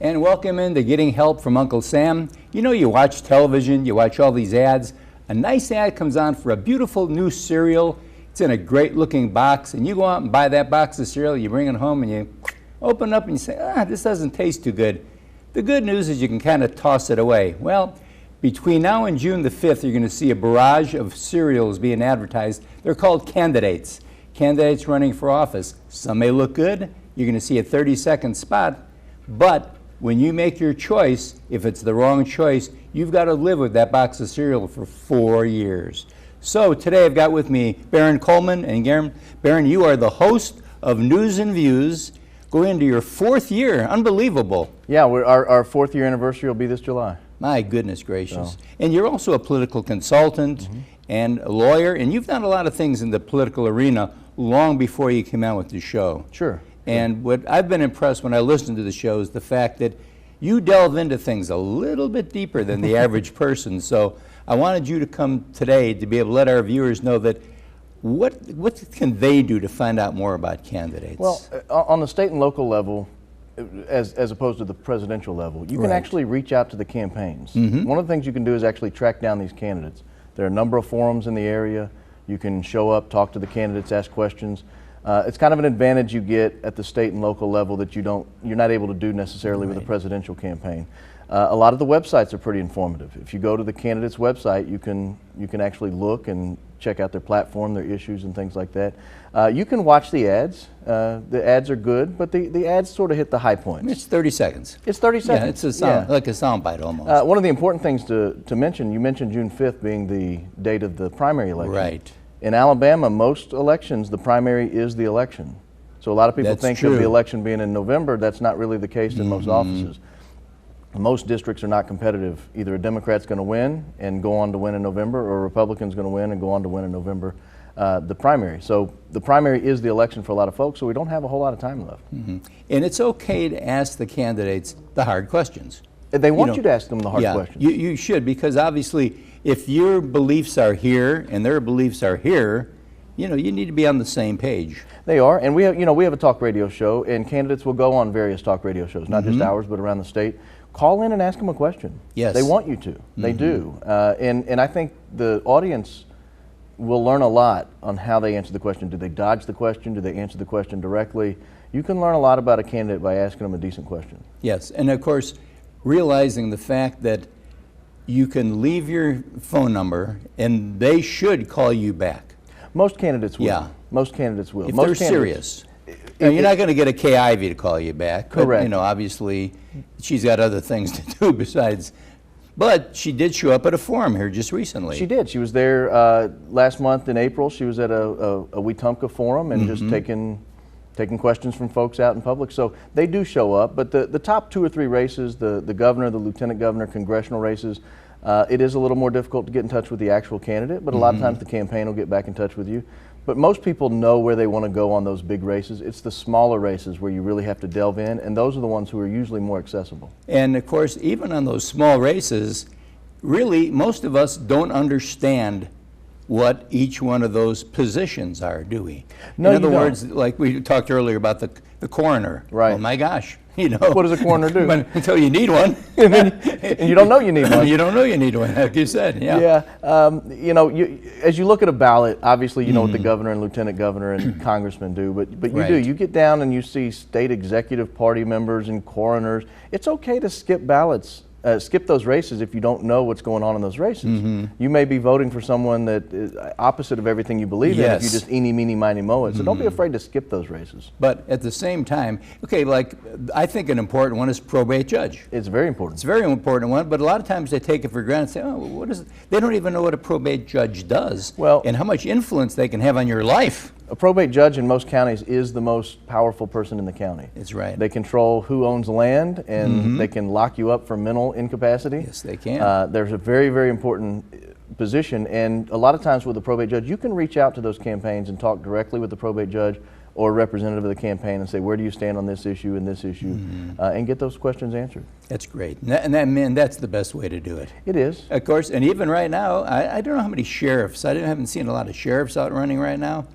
And welcome into Getting Help from Uncle Sam. You know, you watch television, you watch all these ads. A nice ad comes on for a beautiful new cereal. It's in a great looking box, and you go out and buy that box of cereal, you bring it home and you open it up and you say, this doesn't taste too good. The good news is you can kind of toss it away. Well, between now and June the 5th, you're going to see a barrage of cereals being advertised. They're called candidates. Candidates running for office. Some may look good. You're going to see a 30-second spot. But when you make your choice, if it's the wrong choice, you've got to live with that box of cereal for 4 years. So today I've got with me Baron Coleman. And Baron, you are the host of News and Views, going into your 4th year. Unbelievable. Yeah, our 4th year anniversary will be this July. My goodness gracious. So. And you're also a political consultant and a lawyer, and you've done a lot of things in the political arena long before you came out with the show. Sure. And what I've been impressed when I listen to the show is the fact that you delve into things a little bit deeper than the average person. So I wanted you to come today to be able to let our viewers know that what can they do to find out more about candidates? Well, on the state and local level, as opposed to the presidential level, you can actually reach out to the campaigns. One of the things you can do is actually track down these candidates. There are a number of forums in the area. You can show up, talk to the candidates, ask questions. It's kind of an advantage you get at the state and local level that you're not able to do necessarily with a presidential campaign. A lot of the websites are pretty informative. If you go to the candidate's website, you can actually look and check out their platform, their issues, and things like that. You can watch the ads. The ads are good, but the ads sort of hit the high points. It's 30 seconds. It's 30 seconds. Yeah, it's a sound, like a sound bite almost. One of the important things to mention, you mentioned June 5th being the date of the primary election. Right. In Alabama, most elections, the primary is the election. So a lot of people think of the election being in November. That's not really the case in most offices. Most districts are not competitive. Either a Democrat's going to win and go on to win in November, or a Republican's going to win and go on to win in November, the primary. So the primary is the election for a lot of folks, so we don't have a whole lot of time left. And it's okay to ask the candidates the hard questions. They want you to ask them the hard questions. You should, because obviously if your beliefs are here and their beliefs are here, you need to be on the same page. They are, and we have a talk radio show, and candidates will go on various talk radio shows, not just ours, but around the state. Call in and ask them a question. Yes. They want you to. They do. And I think the audience will learn a lot on how they answer the question. Do they dodge the question? Do they answer the question directly? You can learn a lot about a candidate by asking them a decent question. Yes, and of course, realizing the fact that you can leave your phone number and they should call you back. Most candidates will. Yeah. Most candidates will. If they're serious. You're not going to get a K-Ivy to call you back. Correct. But, obviously, she's got other things to do besides. But she did show up at a forum here just recently. She did. She was there last month in April. She was at a Wetumpka forum and just taking questions from folks out in public. So they do show up. But the top 2 or 3 races, the governor, the lieutenant governor, congressional races, it is a little more difficult to get in touch with the actual candidate, but a lot of times the campaign will get back in touch with you. But most people know where they want to go on those big races. It's the smaller races where you really have to delve in, and those are the ones who are usually more accessible. And of course, even on those small races, really most of us don't understand what each one of those positions are, do we? No, in other words, like we talked earlier about the coroner. Right. Oh my gosh. What does a coroner do? Until you need one. And you don't know you need one. You don't know you need one, like you said. Yeah. As you look at a ballot, obviously you know what the governor and lieutenant governor and congressmen do, but you do. You get down and you see state executive party members and coroners. It's okay to skip ballots. Skip those races if you don't know what's going on in those races. You may be voting for someone that is opposite of everything you believe in if you just eeny, meeny, miny, moe it. So don't be afraid to skip those races. But at the same time, okay, like I think an important one is probate judge. It's very important. It's a very important one, but a lot of times they take it for granted and say, oh, what is it? They don't even know what a probate judge does and how much influence they can have on your life. A probate judge in most counties is the most powerful person in the county. That's right. They control who owns the land, and they can lock you up for mental incapacity. Yes, they can. There's a very, very important position, and a lot of times with a probate judge, you can reach out to those campaigns and talk directly with the probate judge or a representative of the campaign and say, where do you stand on this issue and this issue, and get those questions answered. That's great. And that's the best way to do it. It is. Of course, and even right now, I don't know how many sheriffs, I haven't seen a lot of sheriffs out running right now,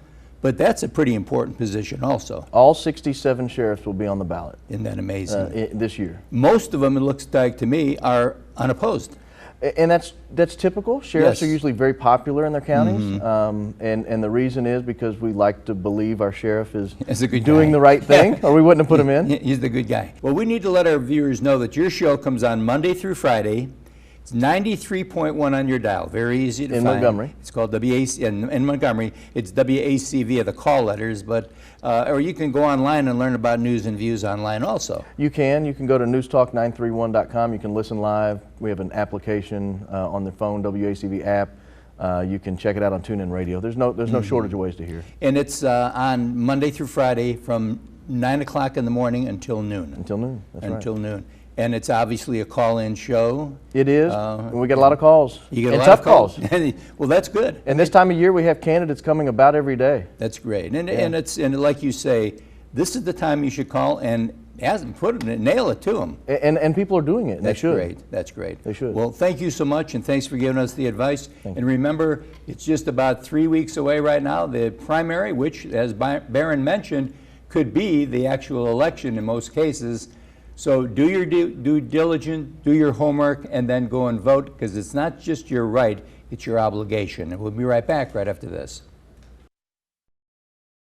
But that's a pretty important position also. All 67 sheriffs will be on the ballot Isn't that amazing? this year. Most of them, it looks like to me, are unopposed. And that's typical. Sheriffs Yes. are usually very popular in their counties, and the reason is because we like to believe our sheriff is He's a good doing guy. the right thing, or we wouldn't have put him in. He's the good guy. Well, we need to let our viewers know that your show comes on Monday through Friday. It's 93.1 on your dial. Very easy to In find. Montgomery. It's called WAC, in Montgomery. It's WAC via the call letters, but or you can go online and learn about news and views online also. You can go to newstalk931.com. You can listen live. We have an application on the phone, WACV app. You can check it out on TuneIn Radio. There's no shortage of ways to hear. And it's on Monday through Friday from 9 o'clock in the morning until noon. Until noon. That's right. Until noon. And it's obviously a call-in show. It is. And we get a lot of calls. You get a and lot tough of calls. calls. Well, that's good. And this time of year, we have candidates coming about every day. That's great. And like you say, this is the time you should call and nail it to them. And people are doing it. And That's they should. great. That's great. They should. Well, thank you so much, and thanks for giving us the advice. And remember, it's just about 3 weeks away right now, the primary, which, as Barron mentioned, could be the actual election in most cases. So do your due diligence, do your homework, and then go and vote, because it's not just your right, it's your obligation. And we'll be right back right after this.